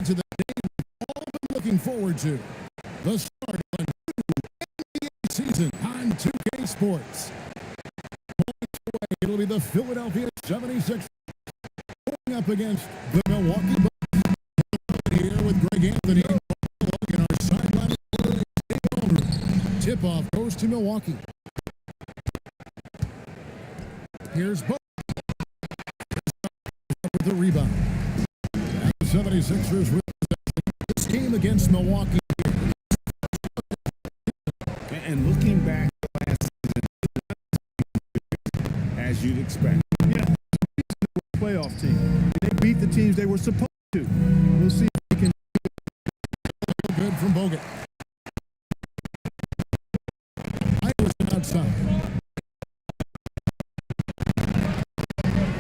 to the day we've all been looking forward to. The start of a new NBA season on 2K Sports. It'll be the Philadelphia 76ers going up against the Milwaukee Bucks. Here with Greg Anthony and our sideline reporter. Tip-off goes to Milwaukee. Here's Bo with the rebound. And the 76ers with this game against Milwaukee. And looking back last season, as you'd expect. Yeah, playoff team. They beat the teams they were supposed to. We'll see if they can. Good from Bogut. Iverson outside.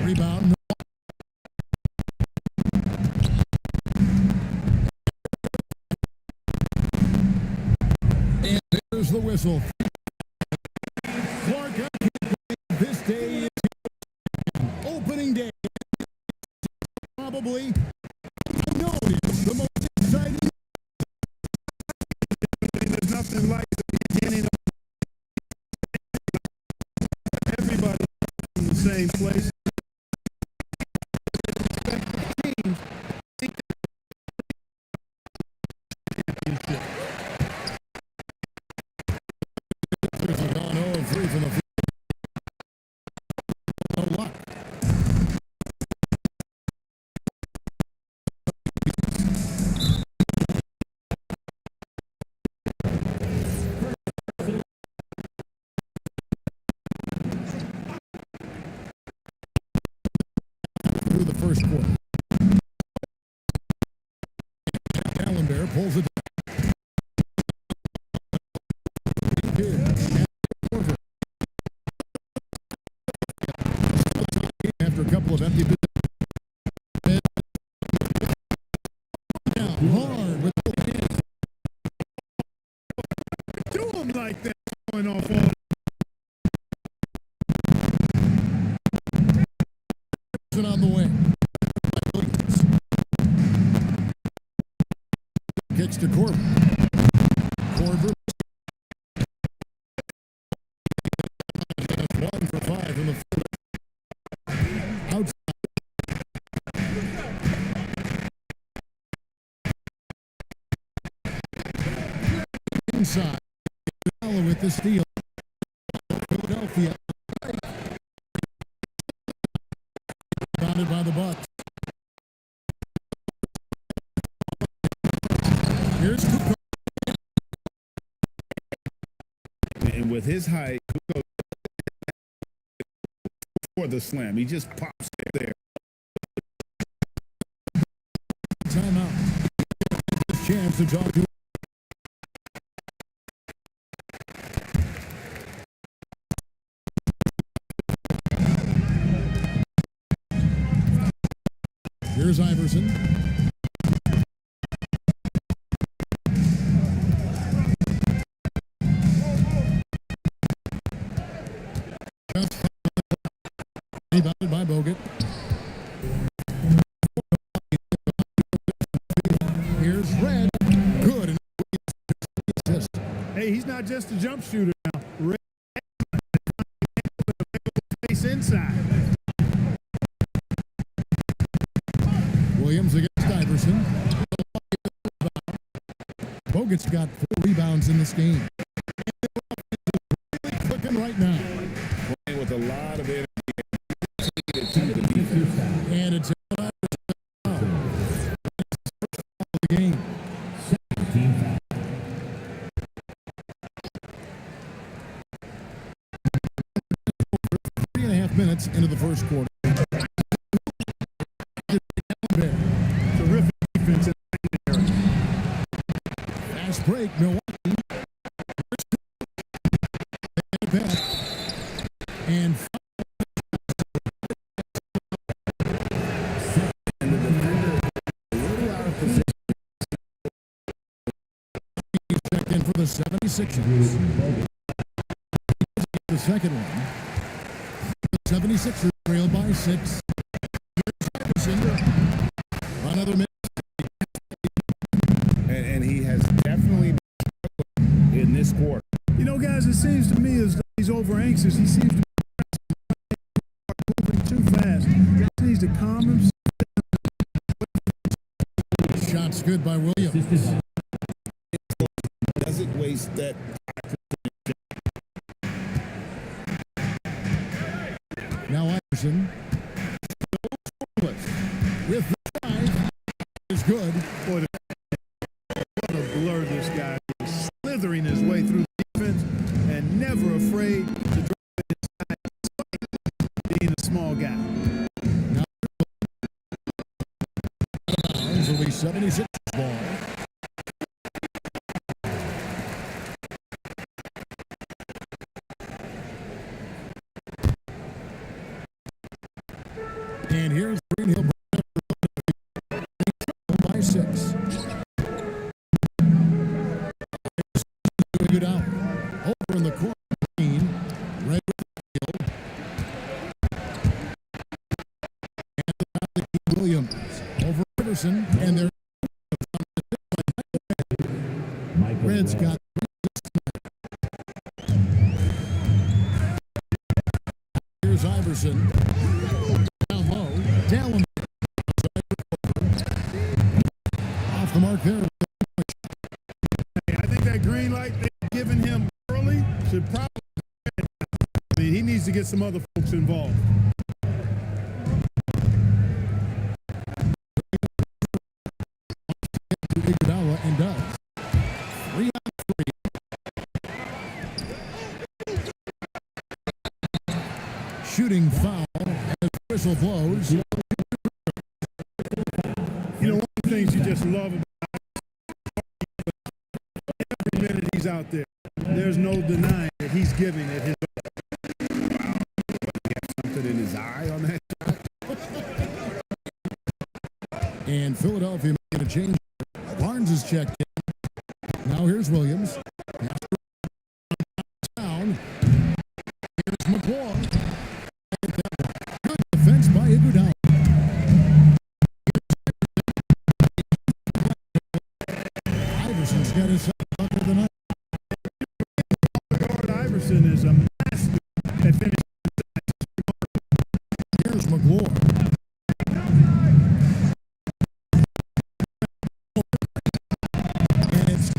Rebound. And there's the whistle. Clark, I can't believe this day is opening day. Probably, I know it is the most exciting. There's nothing like the beginning of everybody in the same place. Have gone 0-3 from the field. No luck. Through the first quarter. Calendar pulls it down. After a couple of empty down hard with Do them like that going off on. on the way. Kicks to Corbin. Corbin. 1 for 5 from the field. Outside. Inside. With the steal. Philadelphia. Bounded by the Bucks. Here's Kukoc. And with his height, Kukoc for the slam, he just pops there. Timeout. This chance to talk to. Here's Iverson. Rebounded by Bogut. Here's Red. Good. Hey, he's not just a jump shooter now. Red face inside. Williams against Iverson. Bogut's got 4 rebounds in this game. Really clicking right now. Playing with a lot of energy. And it's the game. 3.5 minutes into the first quarter. Terrific defense in the area. Fast break, Milwaukee. And checked in for the 76ers. The second one. The 76ers trail by 6. Another minute. it seems to me as though he's over anxious. He seems to be moving too fast. Just needs to calm himself. Shots good by Williams. Doesn't waste that. Now Iverson. With the drive is good. Boy, what a blur this guy is. Slithering his way through defense and never afraid to drive inside despite being a small guy. Now bounds will be 76 ball. And here's Green Hill by 6. Good out. Over in the corner. Right with the field. And the Williams. Over Iverson. And they're Red's got here's Iverson. Down low. Down off the mark there. I think that green light they've given him early should probably. I mean, he needs to get some other folks involved. And does. 3 on 3. Shooting foul as whistle blows. You know, one of the things you just love about every minute he's out there, there's no denying that he's giving it his. Wow. He has something in his eye on that shot. And Philadelphia making a change. Barnes is checked in. Now here's Williams. Down. Here's McClure. Good defense by Iguodala. Iverson's got his shot up to the night. Guard Iverson is a master at finishing. Here's McClure. And it's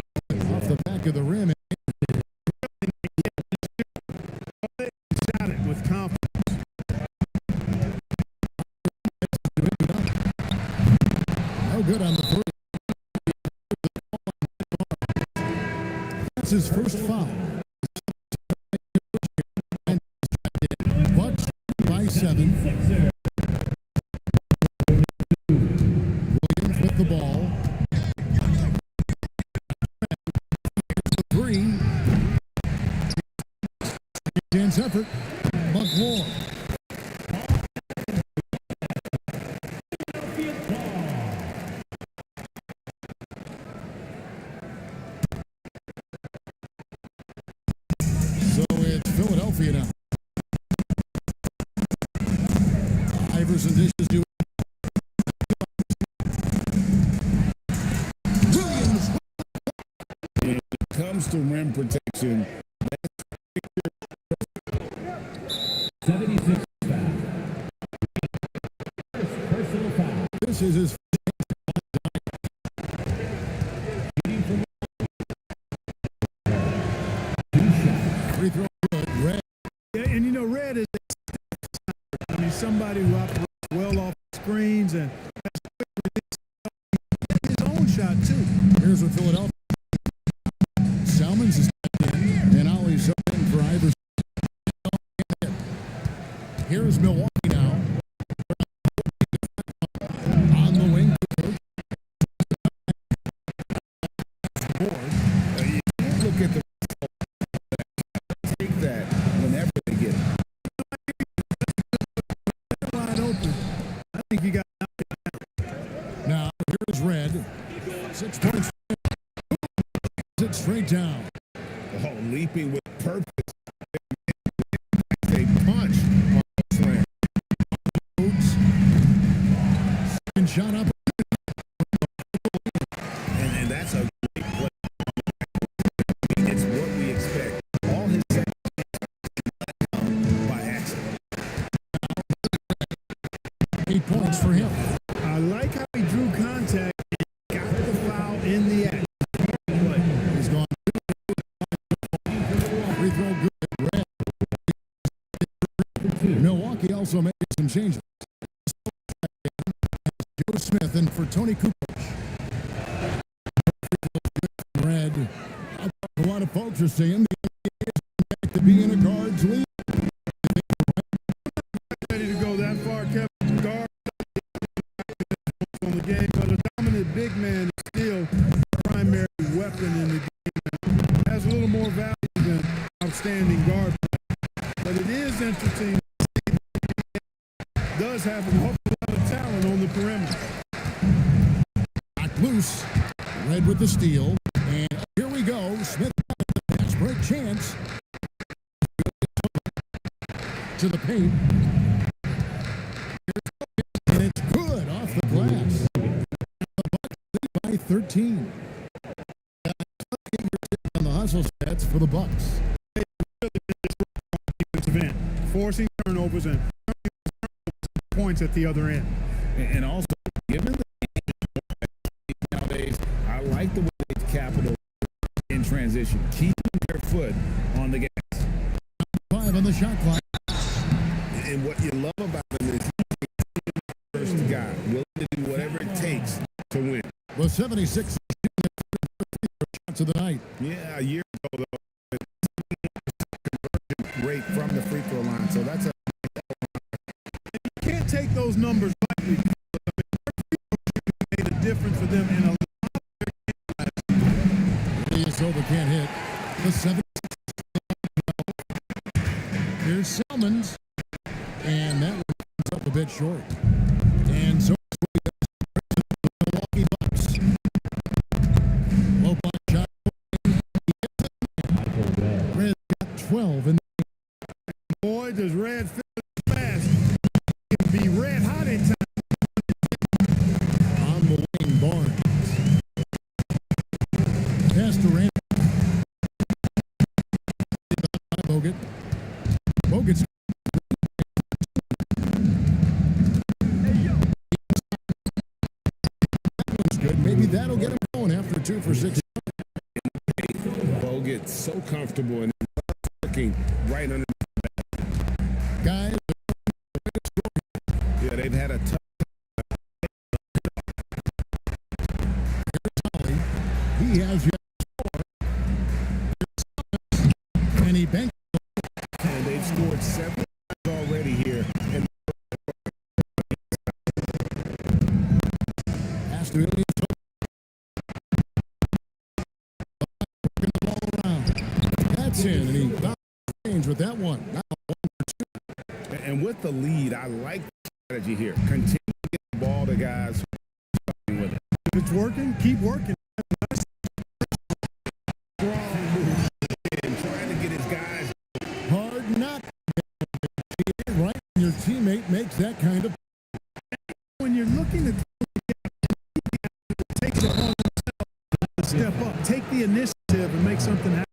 off the back of the rim. Shot it with confidence. No good on the first. That's his first foul. Bucks by 7. Williams with the ball. 3. Intense effort. McClure. So it's Philadelphia now. Iverson dishes to Williams. When it comes to rim protection, 76 foul. Personal foul. This is his free throw good. Red. Yeah, and you know, Red is somebody who operates well off screens and has his own shot too. Here's with Philadelphia. Salmons is back in, and Ollie's up in for Iverson. Here's Milwaukee now. On the wing. look at the take that whenever they get it. Wide open. I think you got. Now here's Red. 6 points. It straight down. Oh, leaping with purpose. They punch on the slam. Boots. And shot up. And that's a great play. It's what we expect. All his also making some changes. Joe Smith in for Tony Cooper. Red. A lot of folks are saying the NBA is back to being a guards league. Ready to go that far, Kevin. Guard on the game, but a dominant big man is still the primary weapon in the game. Has a little more value than outstanding guard play. But it is interesting to see that does have a whole lot of talent on the perimeter. Back loose. Red with the steal. And here we go. Smith the pass break chance. To the paint. And it's good off the glass. By 13. On the hustle sets for the Bucks. Defensive end, forcing turnovers and points at the other end. And also, given the nowadays, I like the way they capital in transition, keeping their foot on the gas. 5 on the shot clock. And what you love about him is he's the first guy, willing to do whatever it takes to win. The 76 shots of the night. Yeah, a year ago, though, the conversion rate from the free throw line. So that's a. You can't take those numbers lightly. Made a difference for them in a lot of their games. Silva can't hit. The 76. Here's Selmans. And that one comes up a bit short. And so the Milwaukee Bucks. Low block shot. Red got 12 in the boy, does Red feel fast. He can be red hot in time. on the wing. Barnes. Pass to Randall. Bogut. Bogut's good. Maybe that'll get him going after 2 for 6. Bogut so comfortable and working right under. Guys, Yeah, they've had a tough. he has yet to score. And he banked. And they've scored 7 times already here. And Pass to Ilya. Working the ball around. That's in, and he got range with that one. Now, And with the lead, I like the strategy here. Continue to get the ball to guys with it. If it's working, keep working. Strong move. And trying to get his guys. hard not to right when your teammate makes that kind of. When you're looking at take it upon himself to step up, take the initiative and make something happen.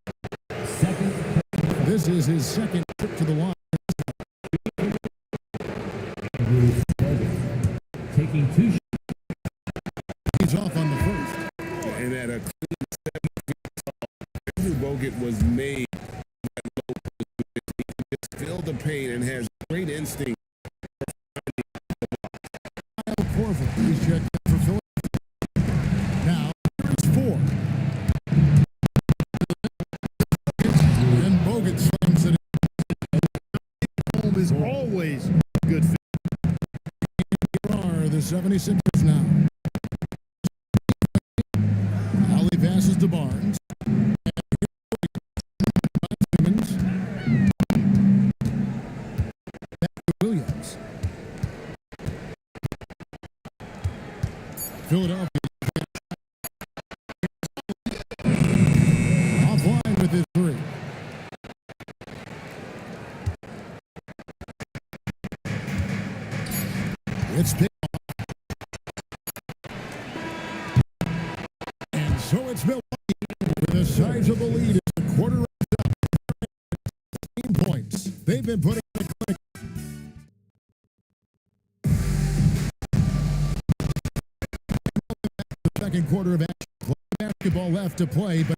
This is his second trip to the line. Taking 2 shots. He's off on the first. And at a clean 7 feet tall, Andrew Bogut was made by low post. He can just feel the pain and has great instinct. Kyle Korver, he's checked in for Philadelphia. Now, here's 4. And Bogut slams it in. Home is always a good fit. Here are the 76ers now. Ali passes to Barnes. Simmons. Back to Williams. Philadelphia. Offline with his 3. It's picked off. And so it's Milwaukee with the size of the lead as the quarter runs up. 15 points. They've been putting in the clinic. The second quarter of action. Basketball left to play, but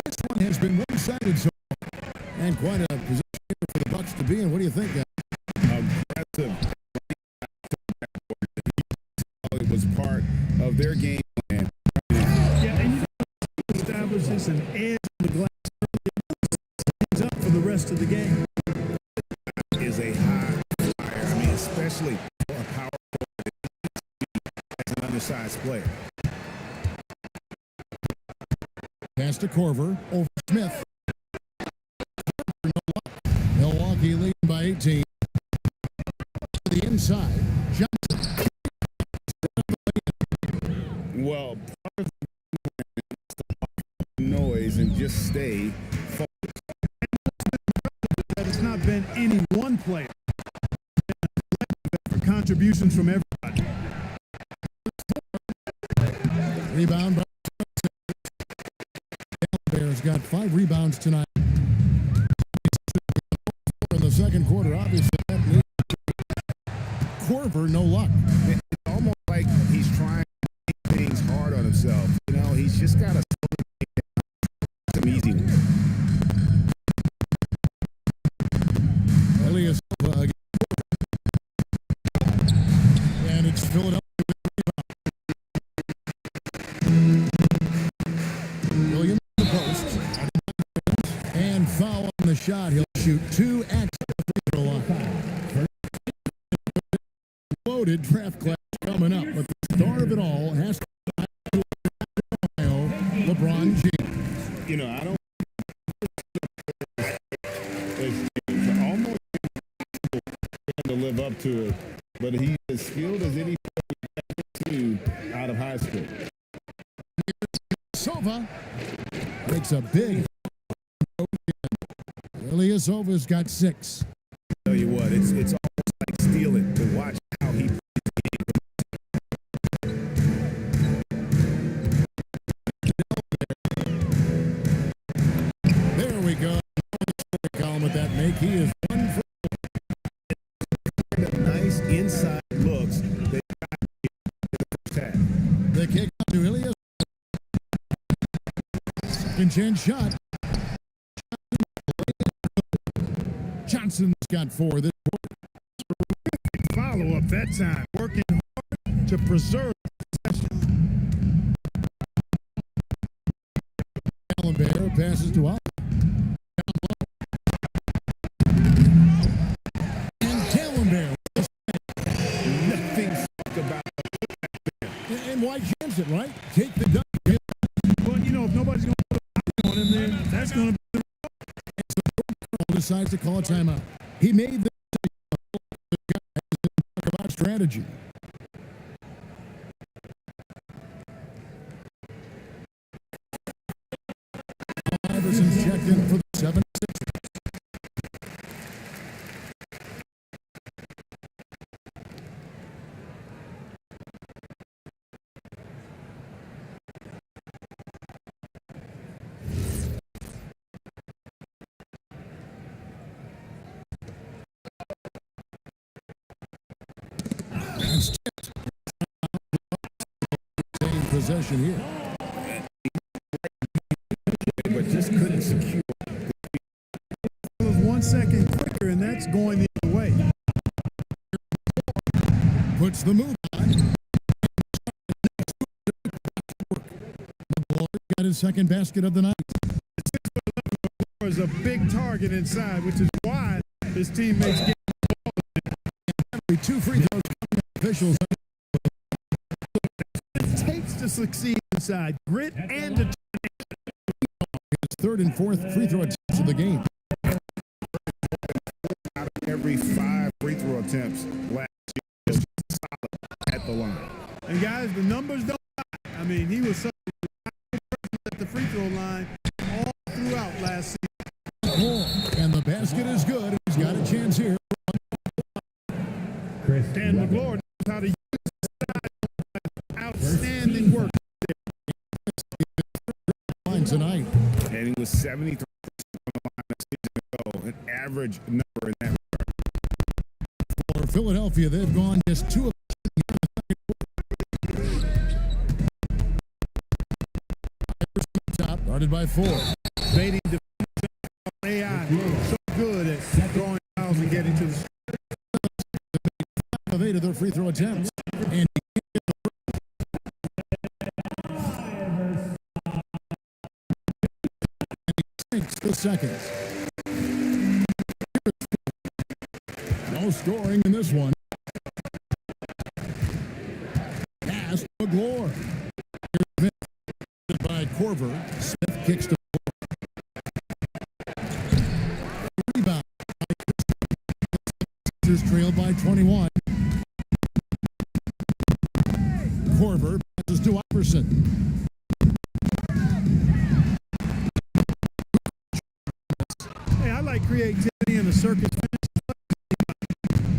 this one has been one-sided so far. And quite a position for the Bucks to be in. What do you think, guys? Aggressive establishes an edge on the glass things up for the rest of the game. Is a high flyer. I mean, especially for a power forward as an undersized player. Pass to Corver over Smith. Milwaukee leading by 18. To the inside, Johnson. Well, part of the noise and just stay focused. That it's not been any one player. For contributions from everybody. Rebound by Bears got 5 rebounds tonight. In the second quarter, obviously, that needs Corver, no luck. It's almost like he's trying to make things hard on himself. You know, he's just got to some easy ones. Elias again. And it's Philadelphia. Williams to the post. And foul on the shot. He'll shoot 2 at the free throw line. Loaded draft class coming up, but the star of it all has to be LeBron James. You know, I don't. It's almost to live up to it, but he's as skilled as any two out of high school. Sova makes a big. Ilyasova's got 6. Tell you what, it's almost like stealing to watch how he plays the game. There we go. Column with that make. He is 1 for Nice inside looks they got in the first half. the kick out to Ilyasova. Second chance shot. Johnson's got 4 this quarter. Follow up that time. Working hard to preserve possession. Bear passes to us. And Tallenbear. Nothing about And why chance it, right? Take the dunk. Well, you know, if nobody's going to put a on him there, that's going to be decides to call a timeout. He made the about strategy. Iverson's checked in for the 7-6. That's tipped. Possession here. but just couldn't secure. It was 1 second quicker, and that's going the other way. Puts the move on. Got his second basket of the night. Is a big target inside, which is why his teammates get the ball. 2 free throws. Officials. It takes to succeed inside. Grit and determination. His third and fourth free throw attempts of the game. Out of every 5 free throw attempts last year, was solid at the line. And guys, the numbers don't lie. I mean, he was such a at the free throw line all throughout last season. And the basket is good. He's got a chance here. Dan McLaurin knows how to use his outstanding work Tonight. And he was 73% on the line a season ago, an average number in that regard. For Philadelphia, they've gone just 2 of top, guarded by 4. baiting the AI. So good at throwing fouls and getting to the of 8 of their free throw attempts. And The second. No scoring in this one. Pass to McGlure. Here's Vince by Corver. Smith kicks to rebound. Sixers trailed by 21. Corver passes to Iverson. Hey, I like creativity in the circus finish,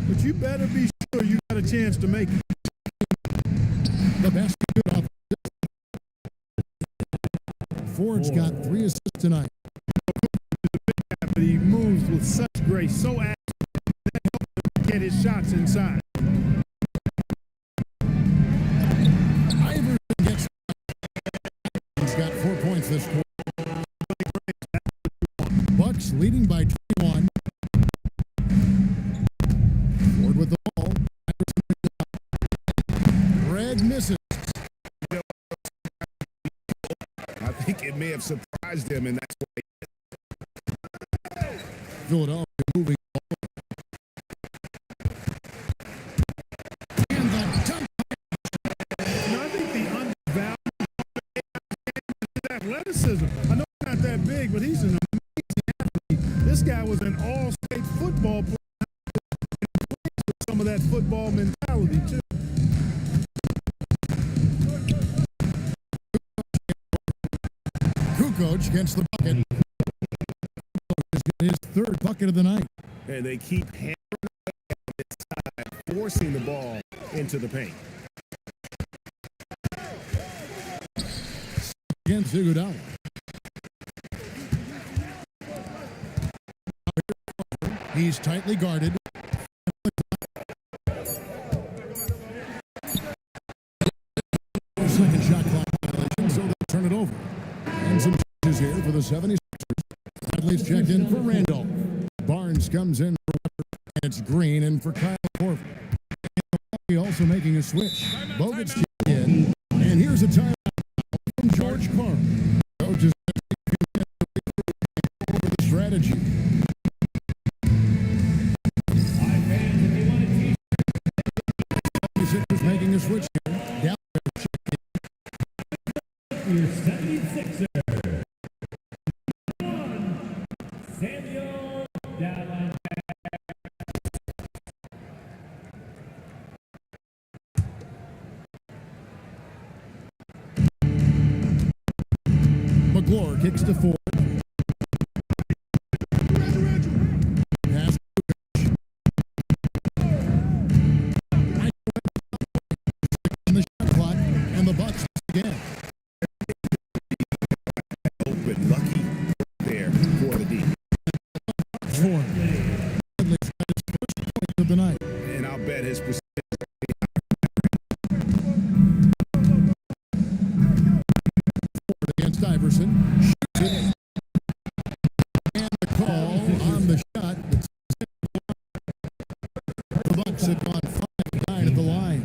but you better be sure you got a chance to make it. The basket off. Ford's got 3 assists tonight. But he moves with such grace, so active, that helps him get his shots inside. Iverson gets. He's got 4 points this quarter. Bucks leading by 21. Ford with the ball. Iverson. Greg misses. I think it may have surprised him, and that's why. Philadelphia moving forward. And the dunk. I think the undervalued is athleticism. I know he's not that big, but he's an amazing athlete. This guy was an all-state football player. Some of that football mentality, too. Kukoc against the bucket. His 3rd bucket of the night. And they keep hammering inside, forcing the ball into the paint. Against Iguodala. He's tightly guarded. Second shot clock violation, so they'll turn it over. And some changes here for the 76ers. Bradley's checked in for Randolph. Barnes comes in for Weber, and it's Green in for Kyle Korver. And also making a switch. Bogut's checked in, and here's a timeout from George Carl. Coach is over the strategy. Sixers making a switch here. Down Your 76er, Samuel Dallas. McGlure kicks to 4. Pass on the shot clock, and the Bucks again. Open, lucky there for the D. Bradley's got his first point of the night. And I'll bet his percentage. Ford against Iverson. Shoots it. And the call on the shot. The Bucks have gone 5-9 at the line.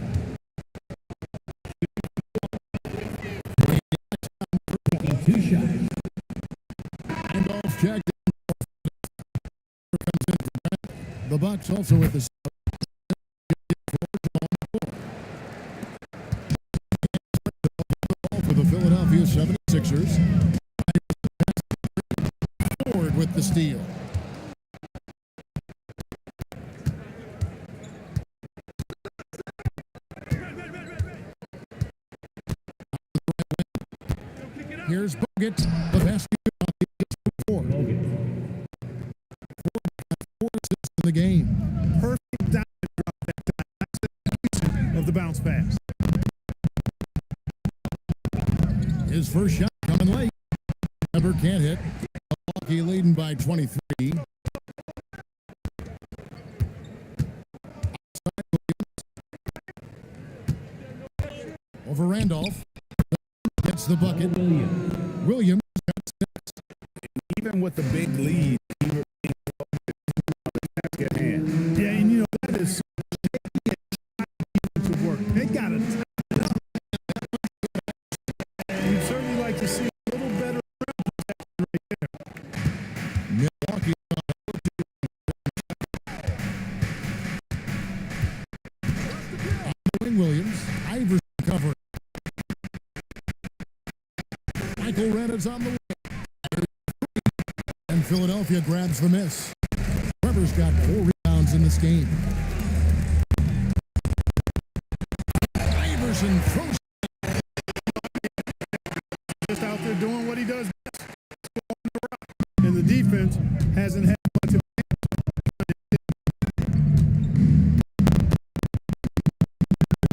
Taking 2 shots. And off checked. The Bucks also at the for the Philadelphia 76ers. Ford with the steal. Here's Bogut. The basket on Ford. Four assists in the game. Perfect dive drop that time. Of the bounce pass. His first shot coming late. Weber can't hit. Milwaukee leading by 23. Over Randolph. Gets the bucket. Williams got 6. Even with the big lead, he remains task at hand. Yeah, and you know, that is defensive work. They got to tighten it up. You'd certainly like to see a little better protection right there. Michael Redd is on the way. And Philadelphia grabs the miss. Weber's got 4 rebounds in this game. Iverson throws. Just out there doing what he does best. And the defense hasn't had much of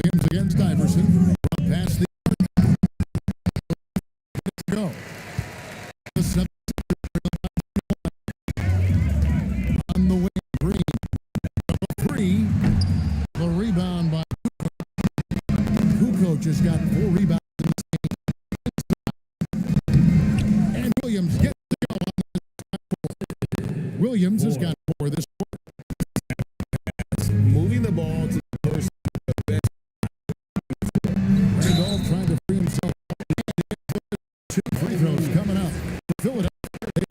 Williams against Iverson. Past the go. The 7 on the wing. Green. Number 3. The rebound by Kukoc has got 4 rebounds in this game. And Williams gets the go on this. Williams has got 4 this quarter. Moving the ball to the first. Randolph trying to free himself. 2 free throws coming up. Philadelphia, they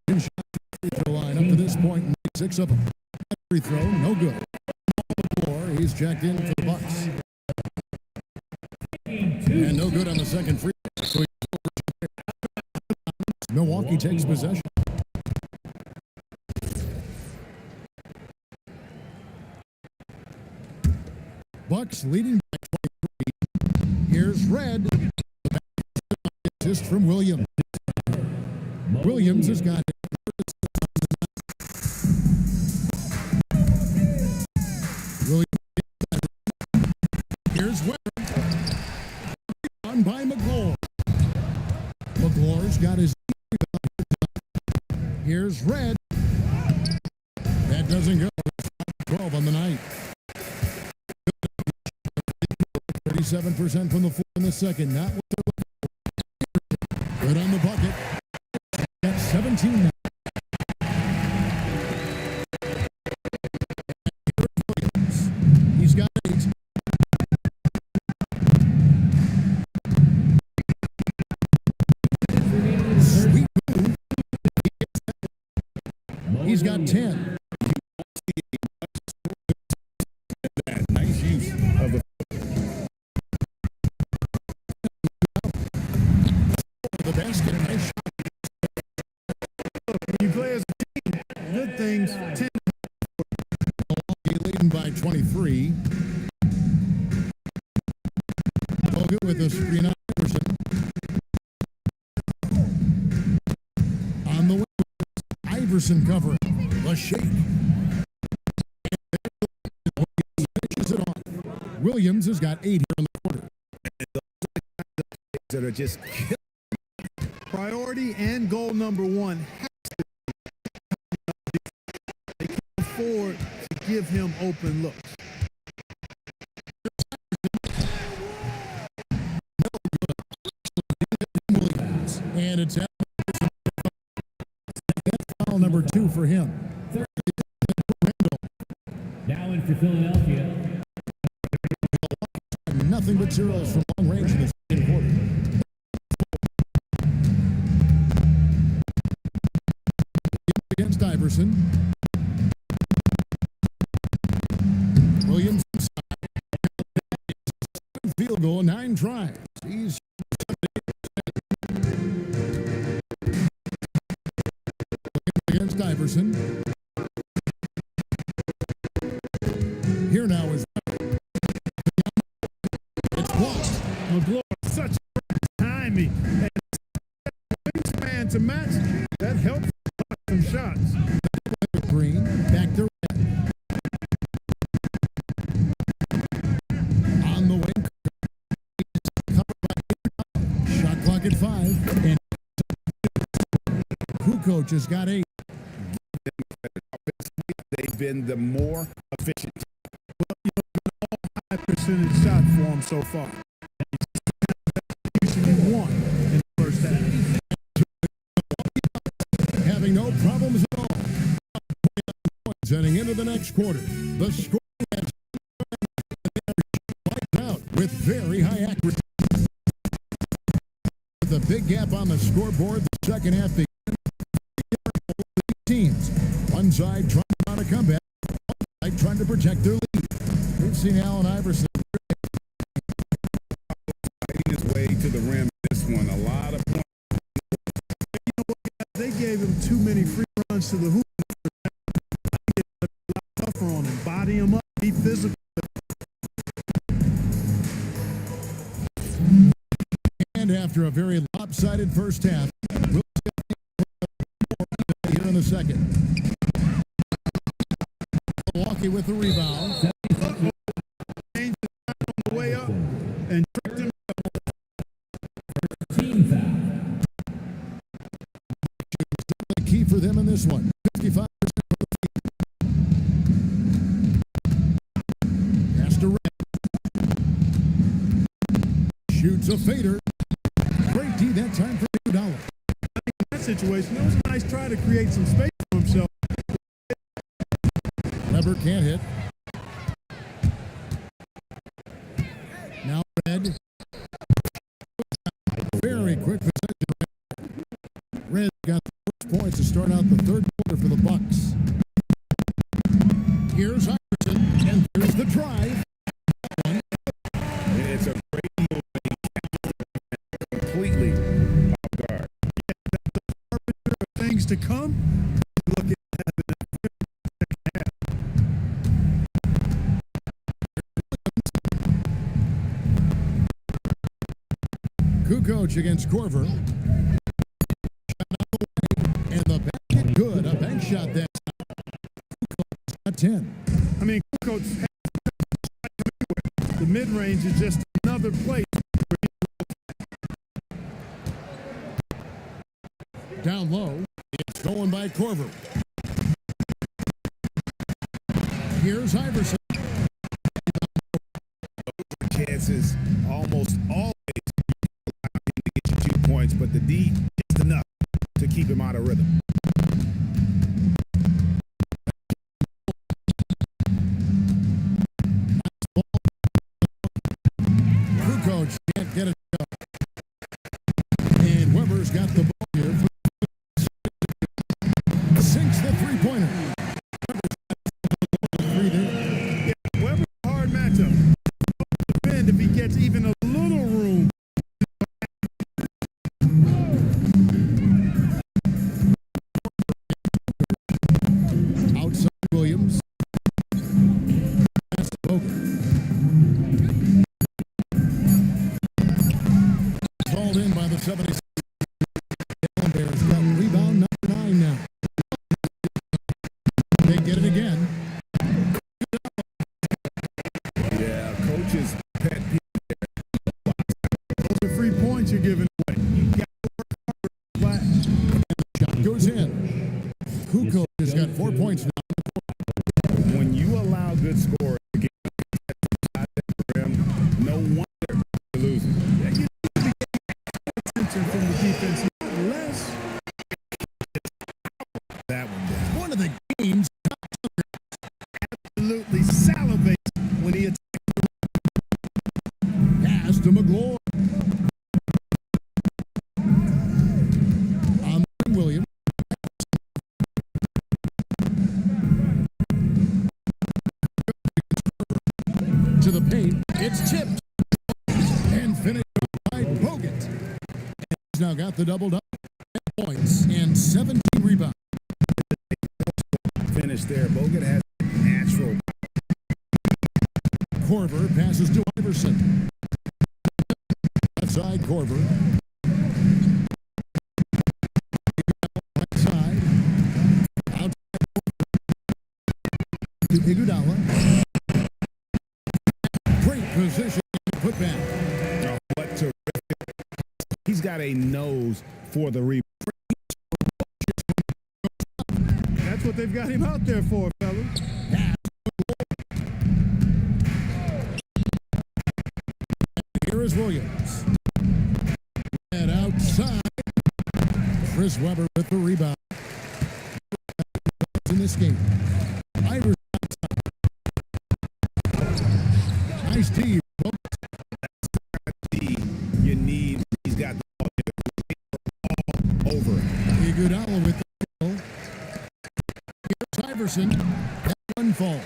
can shot the free throw line up to this point and make 6 of them. Free throw, no good. On the floor, he's checked in for the Bucks. And no good on the second free throw. So Milwaukee takes possession. Bucks leading by 23. Here's Redd. Assist from Williams. Williams has got Williams. Here's Weber. On by McGlure. McGlure's got his. Here's Redd. That doesn't go. 12 on the night. 37% from the floor in the second. Not what they're looking for. Good on the bucket. At 17 now. He's got 8. Sweet move. He's got 10. Nice use of the basket. Nice shot. when you play as a team. Good things tend Milwaukee leading by 23. Bogut with a screen on Iverson. On the wing, Iverson covering. The shake. Finishes it off. Williams has got 8 here in the quarter. that are just priority and goal number 1 has to be. They can't afford to give him open looks. And it's foul number 2 for him. Now in for Philadelphia. Nothing but zeros from long range in the second quarter. Against Iverson. Williams field goal, 9 tries. He's against Iverson. Here now is it's blocked. McGlure, such timing and wingspan to match. That helps block some shots. Green back to Redd. On the wing. Shot clock at 5. And Kukoc has got 8. they've been the more efficient. High percentage shot for him so far. Usually 1 in the first half. Having no problems at all. Heading into the next quarter. The score has wiped out with very high accuracy. With a big gap on the scoreboard, the second half begins. Teams. One side trying to mount a comeback. One side trying to protect their lead. We've seen Allen Iverson Fighting his way to the rim. This one, a lot of points. too many free runs to the hoop. Get a lot tougher on him. Body him up. Be physical. And after a very lopsided first half, we'll see here in the second. Milwaukee with the rebound. Changed the time on the way up and tricked him. Team foul. The key for them in this one. 55% of the field. Pass to Red. Shoots a fader. Great D that time for Iguodala. In that situation, it was a nice try to create some space for himself. Weber can't hit. Now Red. Very quick possession. Red got the first points to start out the third quarter for the Bucks. Here's Iverson, and there's the drive. It's a great move. Completely off guard. Things to come. Look at Kukoc against Korver. Shot out the way, and the basket good. A bank shot that time. Kukoc got 10. I mean, Coach, the mid-range is just another place. Down low, it's going by Korver. Here's Iverson. Chances almost always to get you 2 points, but the D is enough to keep him out of rhythm. Kukoc can't get it up. And Weber's got the ball here. Sinks the three-pointer. Yeah, Weber's a hard matchup. Defend if he gets even a little room. Outside Williams. Pass to Bogut. Called in by the 76. Bears got rebound number 9 now. They get it again. Yeah, coach's pet peeve. Those are free points you're giving away. You got to work hard. Shot goes in. Kukoc has got 4 points now. When you allow good scoring to get inside the rim, no wonder you're losing. Yeah, you need to get attention from the defense, not less. That one down. One of the game's Absolutely salivates when he attacks. pass to McGlory. On Williams. To the paint. It's tipped. And finished by Bogut. And he's now got the double-double. 10 points and 17 rebounds. Finish there. Bogut has natural. Korver passes to Iverson. Left side, Korver. Right side. Outside. To Iguodala. Great position. Put back. Oh, what terrific. He's got a nose for the rebound. That's what they've got him out there for, fellas. Here is Williams. And outside. Chris Webber with the rebound. In this game. Iverson outside. Nice D. You need. He's got the ball over. Iguodala with the kill. Here's Iverson. That one fall.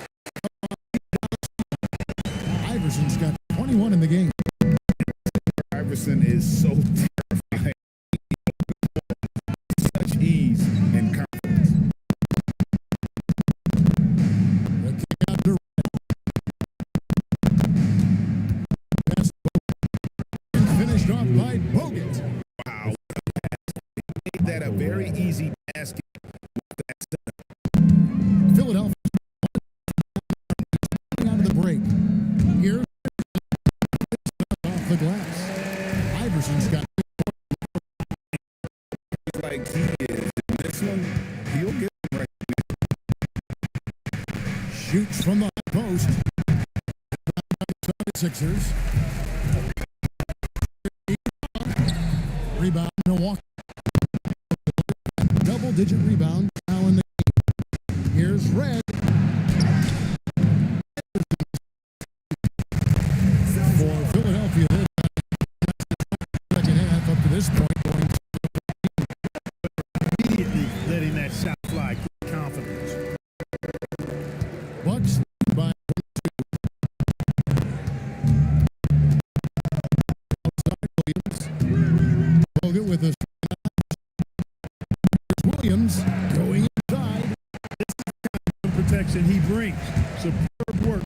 Iverson's got 21 in the game. Iverson is so terrifying. Such ease and made that a very easy basket. Philadelphia out of the break. Here's off the glass. Iverson's got Like he is in this one, he'll get it right. shoots from the post. 76ers. Rebound, Milwaukee. Double-digit rebound now in the game. Here's Red. For Philadelphia, second half up to this point, going Immediately letting that shot fly. Confidence. Bucks by Williams. Bogut with a Williams going inside. The protection he brings. Superb work.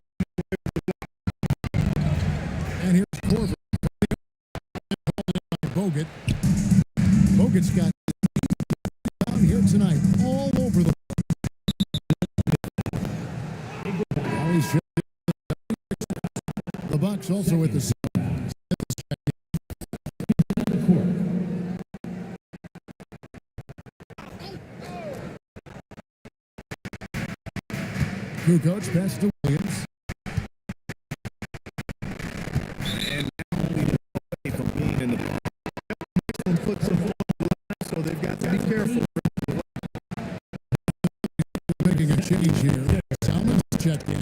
And here's Corver. Bogut. Bogut's got down here tonight all over the now he's the Bucks also with the Kukoc pass to Williams. And now we away from being in the ball. And put some on the line, so they've got to be careful. Making a change here. Salmon's checked in.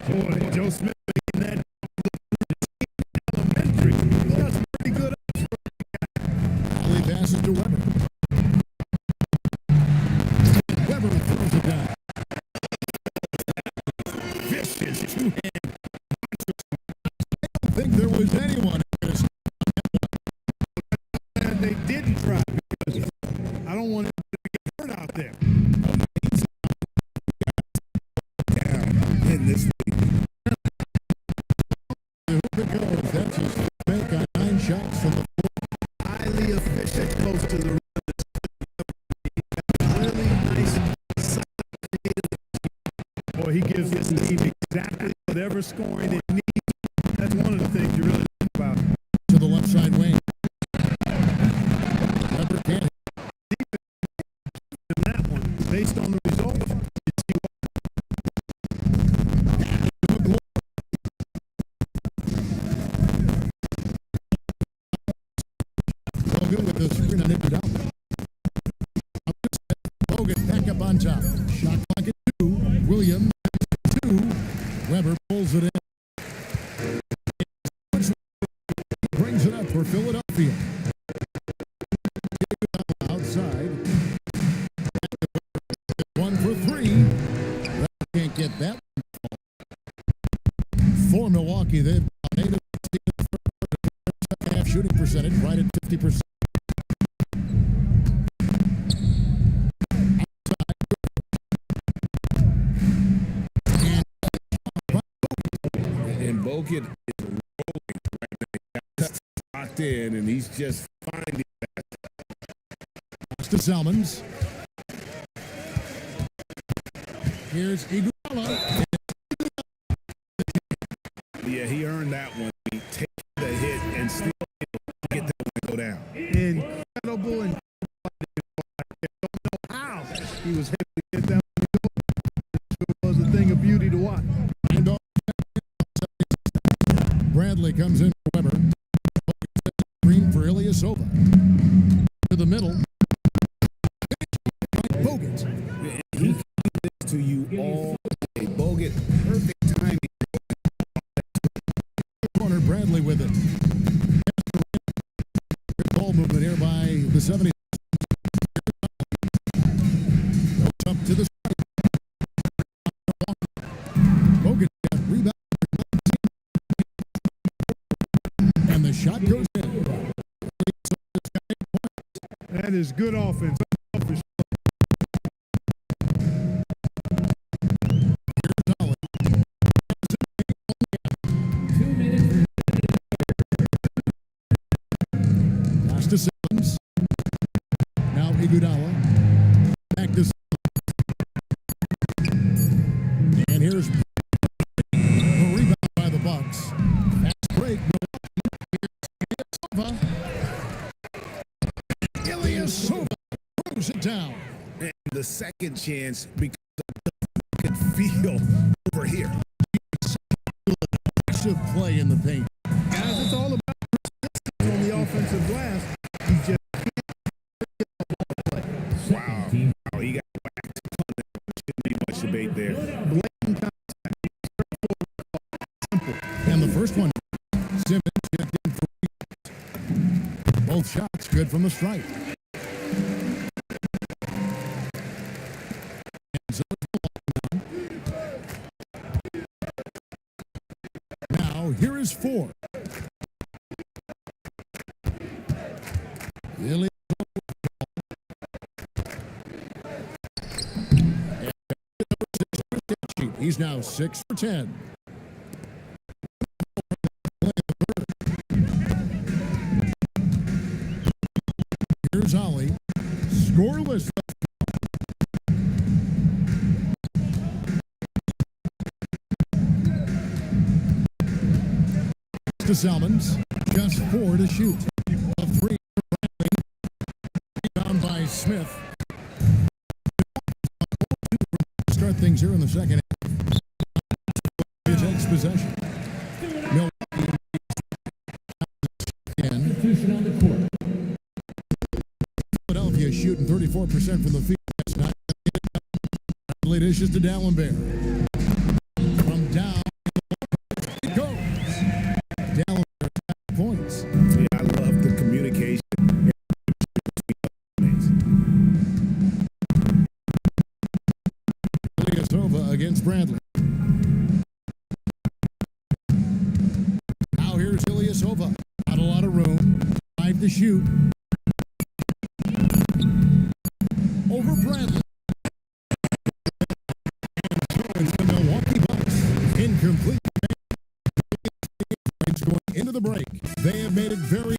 Boy, Joe Smith making that elementary. He's got some pretty good Alley passes to Weber. Weber throws it down. Vicious two-hand. I don't think there was anyone who could have and they didn't try because I don't want him to get hurt out there. Down in this league. hoop it goes. That's his make on 9 shots from the Highly efficient, close to the rim. Really nice, solid, creative. Boy, he gives this team exactly whatever scoring it needs. That's one of the things you really think about. to the left side wing. Weber can't hit. In that one, based on the result, you see Bogut with the screen and it out. Bogut back up on top. Shot clock at 2. Williams 2. Weber pulls it in. Brings it up for Philadelphia. Outside. 1 for 3. Can't get that one. For Milwaukee, they've made it. Second half shooting percentage right at 50%. And Bogut is rolling right now. He's locked in, and he's just finding that. To Salmons. Here's Iguodala. Yeah, he earned that one. He takes the hit and still get that one to go down. incredible and I don't know how he was able to get that one to go. It was a thing of beauty to watch. And Bradley comes in for Weber. Green for Ilyasova. To the middle. Bogut. He can do this to you all day. Bogut, perfect timing. Corner Bradley with it. Ball movement here by the 70s. Goes up to the side. Bogut got rebound. And the shot goes in. That is good offense. Iguodala. Back to and here's the rebound by the Bucks. Fast break. Ilyasova throws it down. And the second chance because of the feel over here. Aggressive play in the paint. Guys, it's all about persistence on the offensive glass. You just Wow. Oh, he got whacked. Shouldn't be much debate there. blatant contact. Simple. And the first one, Simmons checked in for rebound. Both shots good from the stripe. And so now here is 4. Ilyasova. He's now 6 for 10. Here's Ollie. Scoreless. To Salmons. Just 4 to shoot. A 3 for Bradley. Rebound by Smith. Start things here in the second half. Takes possession. Milwaukee again. Substitution on the court. Philadelphia shooting 34% from the field. That's not it dishes to Dallenberg. From down it goes. Dallenberg points. Yeah, I love the communication. Ilyasova against Bradley. Now here's Ilyasova. Not a lot of room. 5 to shoot. Over Bradley. And the Milwaukee Bucks. Incomplete. It's going into the break. They have made it very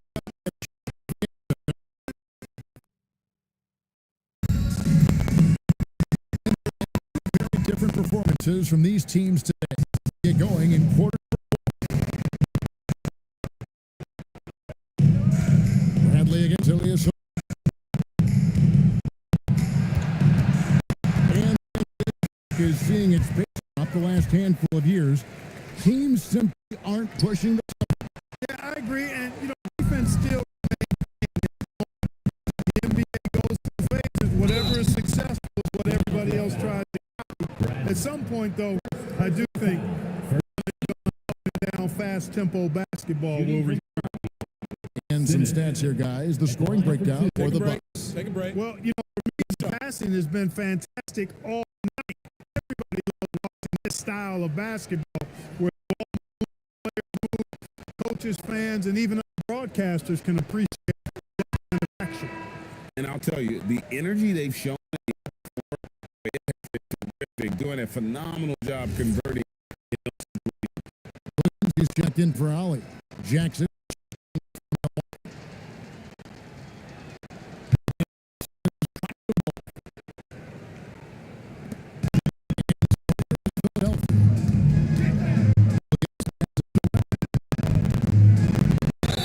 different performances from these teams today. Get going in quarter. Bradley against Ilyasova. And is seeing its pace up the last handful of years. Teams simply aren't pushing the. Yeah, I agree. And, defense still the NBA goes through phases. Whatever is successful is what everybody else tries to copy. At some point, though, I do think down fast tempo basketball will return. And some stats here, guys. The scoring breakdown for the Bucks. Take a break. Well, for me, the passing has been fantastic all night. Everybody loves watching this style of basketball where players move, coaches, fans, and even broadcasters can appreciate that action. And I'll tell you, the energy they've shown, they're doing a phenomenal job converting. He's checked in for Ollie. Jackson.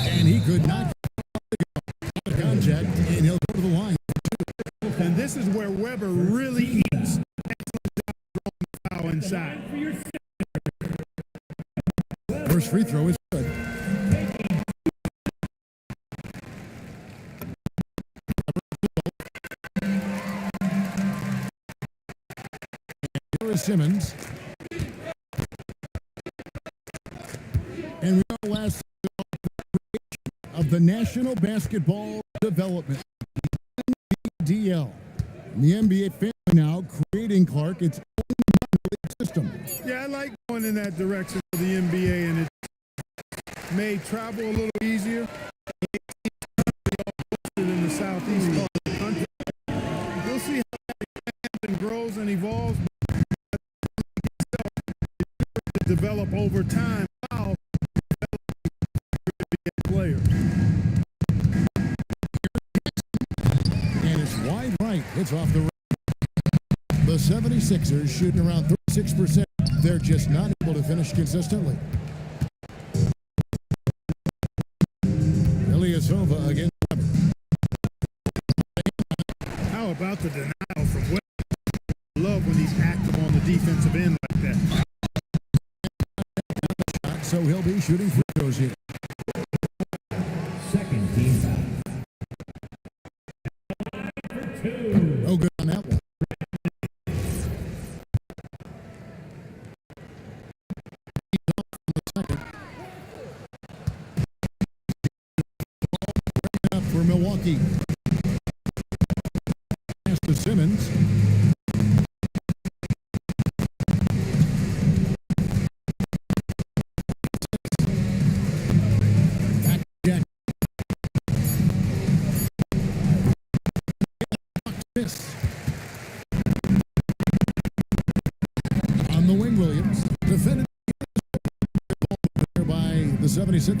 And he could not contact, and he'll go to the line. And this is where Weber really eats. Excellent job throwing the foul inside. First free throw is good. Here is Simmons. And we know last of the National Basketball Development, NBDL. The NBA family now creating, Clark, its own league system. Yeah, I like going in that direction for the NBA, and it may travel a little easier. In the southeast part of the country, we'll see how that expands and grows and evolves. To develop over time, how players. And it's minutes off the rim. The 76ers shooting around 36%. They're just not able to finish consistently. Ilyasova against Weber. How about the denial from Weber? I love when he's active on the defensive end like that. So he'll be shooting free throws here. Second team foul. Two. No good on that one. Up for Milwaukee. Pass to Simmons. Back to Jack. Miss. On the wing, Williams. Defended by the 76ers.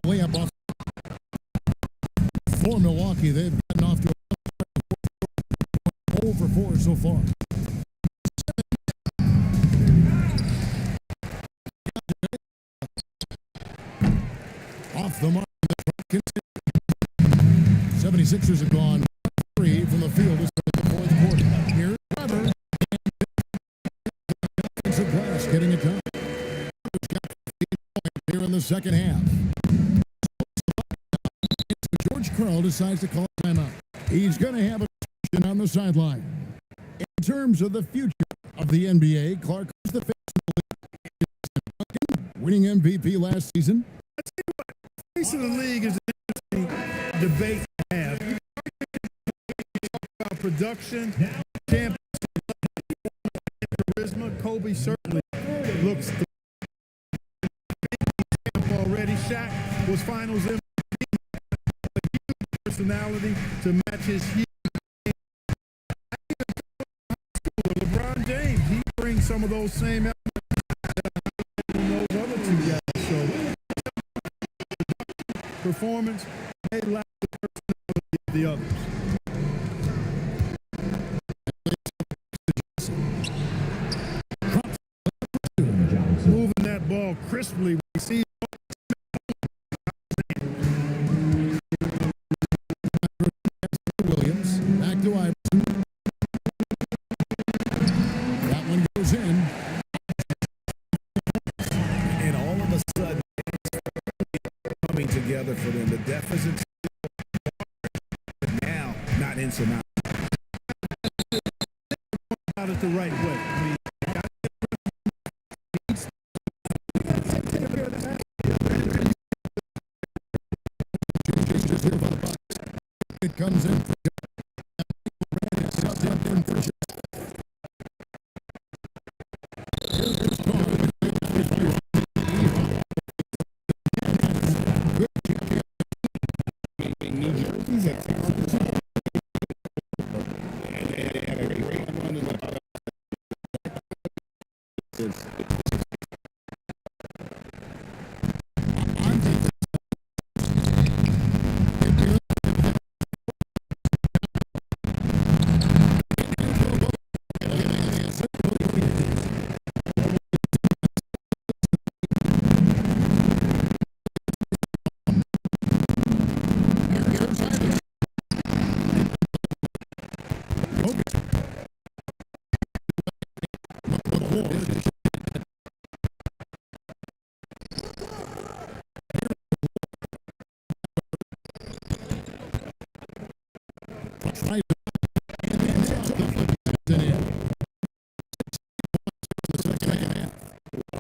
Layup off for Milwaukee. They've gotten off to a 0 for 4 so far. Off the mark. 76ers have gone 3 from the field to start the fourth quarter. Here's Weber. Defensive glass getting it done. Here in the second half. George Karl decides to call a timeout. He's going to have a discussion on the sideline. In terms of the future of the NBA, Clark is the face of the league. Winning MVP last season. I tell you what, the face of the league is an interesting debate to have. You talk about production, championship, charisma. Kobe certainly looks the already. Shaq was finals MVP. Personality to match his huge. LeBron James, he brings some of those same elements in those other two guys. So performance may lack the personality of the others. Moving that ball crisply, we see. Williams, back to Iverson. That one goes in. And all of a sudden, it's coming together for them. The deficit now not insurmountable. About it the right way. I mean, it comes in.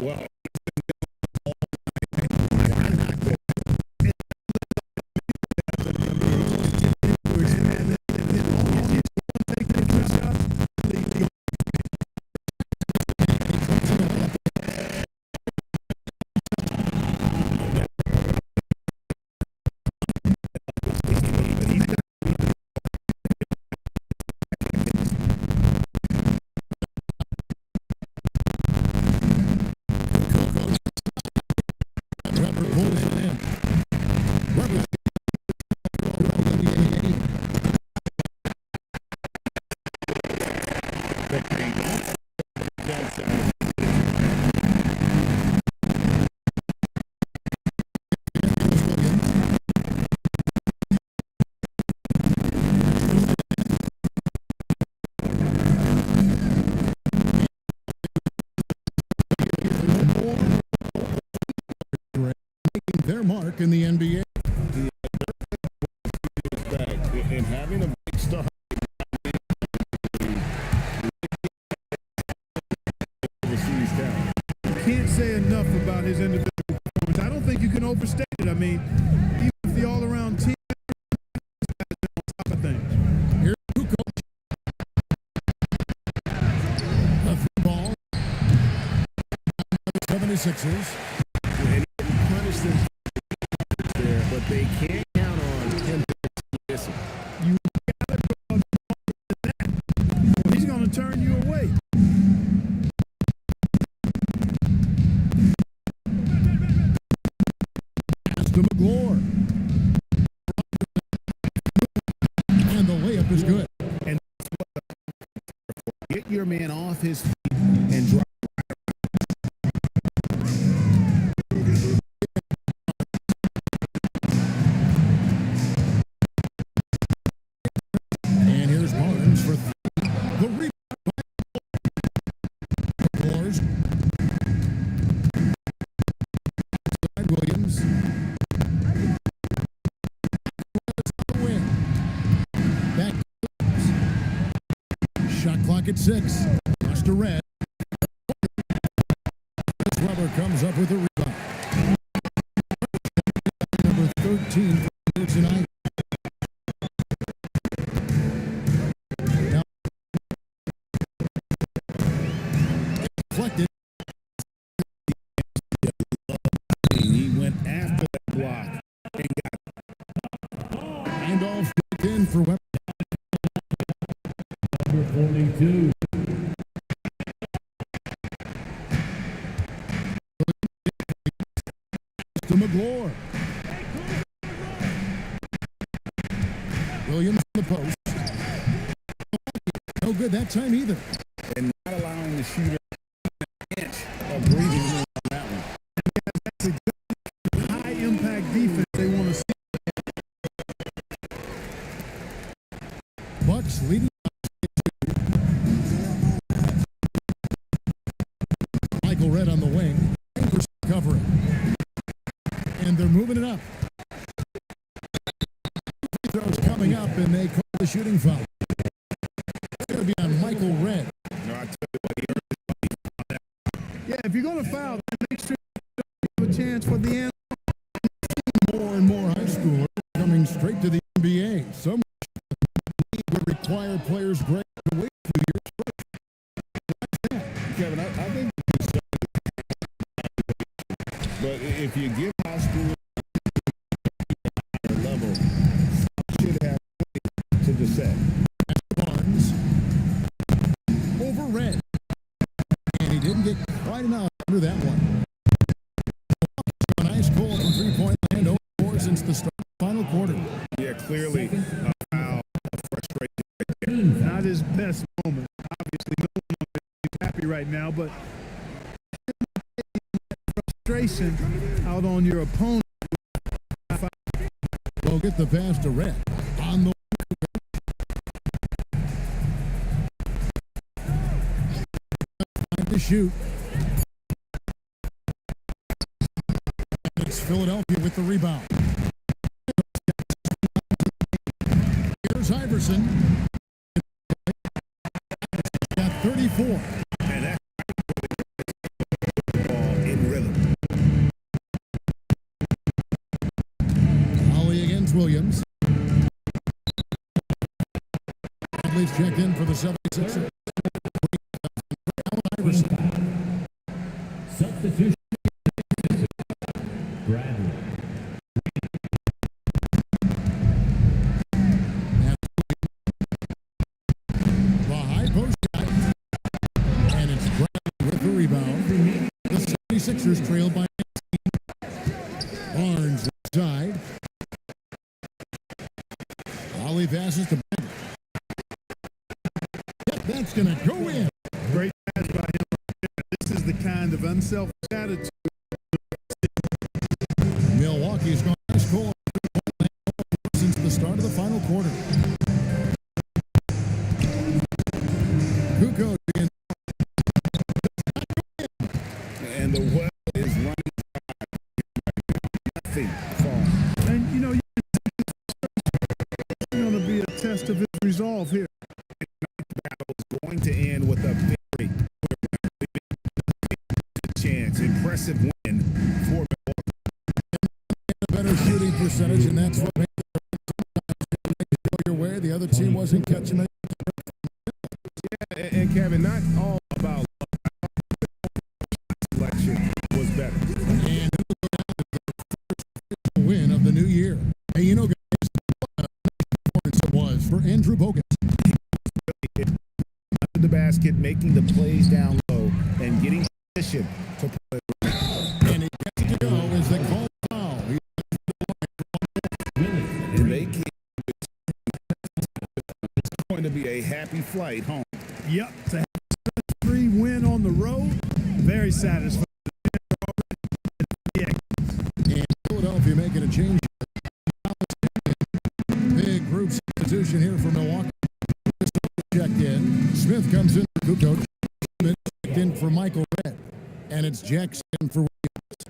Well, mark in the NBA. And having a big star overseas talent. Can't say enough about his individual performance. I don't think you can overstate it. I mean, even if the all-around team is on top of things. Here's Kukoc. A free ball. 76ers. And he can punish them there, but they can't count on him to miss it. You gotta go that. He's gonna turn you away. Pass to McGlure. And the layup is good. And get your man off his feet and drive. And here's Barnes for three. The rebound. Floors. Side Williams. The win. Back. Shot clock at 6. Rush to Red. Weber comes up with a rebound. Number 13 for tonight. Deflected. He went after that block and got Handoff in for Weber. Number 42. To McGlure. Williams in the post. No good that time either. and not allowing the shooter an inch of breathing room on that one. That's exactly high impact defense they want to see. Bucks leading. Michael Red on the wing. Chambers covering. And they're moving it up. Free throws coming up, and they call the shooting foul. It's going to be on Michael Red. No, I tell you what, he earned his money. Yeah, if you're going to foul, then make sure you have a chance for the end. More and more high schoolers coming straight to the NBA. Some league would require players break to wait 2 years. Kevin, I think but if you give high school a level, should have to the set. Barnes over Red. And he didn't get quite enough under that one. A nice goal from three-point land, 0-4 since the start of the final quarter. Yeah, clearly a foul, a frustration right there. Not his best moment. Obviously, no one is happy right now, but frustration out on your opponent. Will get the pass to Red. On the time to shoot. It's Philadelphia with the rebound. Here's Iverson. Got 34. And that's ball in rhythm. Ollie against Williams. Bradley's checked in for the 76ers. Iverson. Substitution. Bradley. The high post shot. And it's Bradley with the rebound. The 76ers trail by 19. Barnes inside. Ollie passes to Bradley. Yep, that's going to go in. Great pass by him. This is the kind of unselfish attitude. Milwaukee's gone to score since the start of the final quarter. Kukoc against And the well is running dry. Nothing. impressive win for Milwaukee. A better shooting percentage, and that's what made go your way. The other team wasn't catching it. Yeah, and Kevin, not all about selection was better. And the win of the new year. Hey, you know, guys, what a performance it was for Andrew Bogut. Under the basket, making the plays down low, and getting position to play. And he gets to go as they call foul. And they can't. It's going to be a happy flight home. Yep, to have a 3 win on the road, very satisfying. And Philadelphia making a change. Big group substitution here for Milwaukee. Checked in. Smith comes in for Kukoc. Smith checked in for Michael Redd. And it's Jackson for Williams.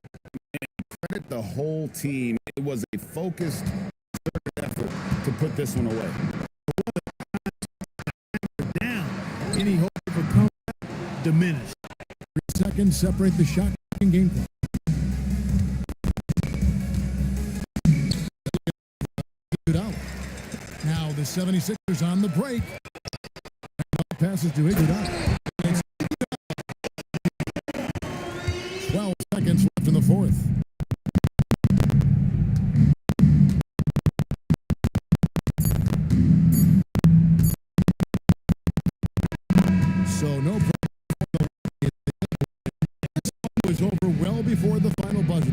Credit the whole team. It was a focused effort to put this one away. Down, any hope for comeback diminished. 3 seconds separate the shot game clock. Now the 76ers on the break. Passes to Iguodala. 12 seconds left in the fourth. So no problem. It was over well before the final buzzer.